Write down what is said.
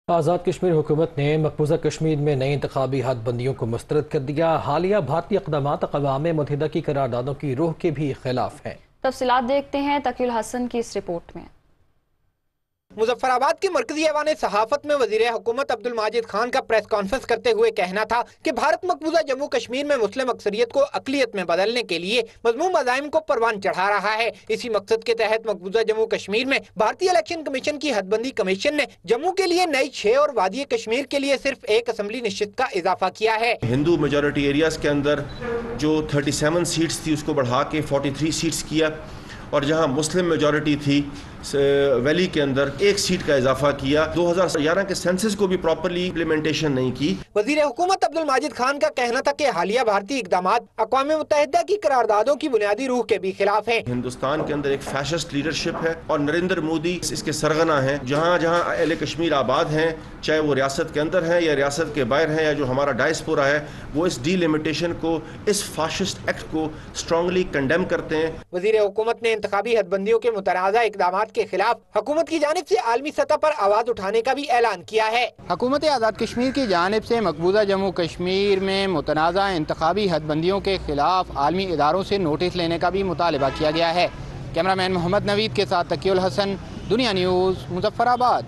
آزاد کشمیر حکومت نے مقبوضہ کشمیر میں نئی انتخابی حد بندیوں کو مسترد کر دیا۔ حالیہ بھارتی اقدامات اقوام متحدہ کی قراردادوں کی روح کے بھی خلاف ہیں۔ تفصیلات دیکھتے ہیں تقی الحسن کی اس رپورٹ میں۔ مظفر آباد کے مرکزی ایوان صحافت میں وزیر حکومت عبدالماجد خان کا پریس کانفرنس کرتے ہوئے کہنا تھا کہ بھارت مقبوضہ جموں کشمیر میں مسلم اکثریت کو اقلیت میں بدلنے کے لیے مذموم عزائم کو پروان چڑھا رہا ہے۔ اسی مقصد کے تحت مقبوضہ جموں کشمیر میں بھارتی الیکشن کمیشن کی حد بندی کمیشن نے جموں کے لیے نئی 6 اور وادی کشمیر کے لیے صرف 1 اسمبلی نشست کا اضافہ کیا ہے۔ ہندو میجورٹی ایریاز کے اندر جو 37 سیٹس تھی اس کو بڑھا کے 43 سیٹس کیا، اور جہاں مسلم میجورٹی تھی ویلی کے اندر 1 سیٹ کا اضافہ کیا۔ 2011 کے سینسس کو بھی پراپرلی امپلیمنٹیشن نہیں کی۔ وزیر حکومت عبدالماجد خان کا کہنا تھا کہ حالیہ بھارتی اقدامات اقوام متحدہ کی قراردادوں کی بنیادی روح کے بھی خلاف ہیں۔ ہندوستان کے اندر ایک فیشسٹ لیڈرشپ ہے اور نریندر مودی اس کے سرغنہ ہیں۔ جہاں جہاں اہل کشمیر آباد ہیں، چاہے وہ ریاست کے اندر ہیں یا ریاست کے باہر ہیں، یا جو ہمارا ڈائسپورا ہے، وہ اس ڈی لمیٹیشن کو، اس فاشسٹ ایکٹ کو اسٹرانگلی کنڈیم کرتے ہیں۔ وزیر حکومت نے انتخابی حد بندیوں کے متنازع اقدامات کے خلاف حکومت کی جانب سے عالمی سطح پر آواز اٹھانے کا بھی اعلان کیا ہے۔ حکومت آزاد کشمیر کی جانب سے مقبوضہ جموں کشمیر میں متنازع انتخابی حد بندیوں کے خلاف عالمی اداروں سے نوٹس لینے کا بھی مطالبہ کیا گیا ہے۔ کیمرہ مین محمد نوید کے ساتھ تقی الحسن، دنیا نیوز، مظفر آباد۔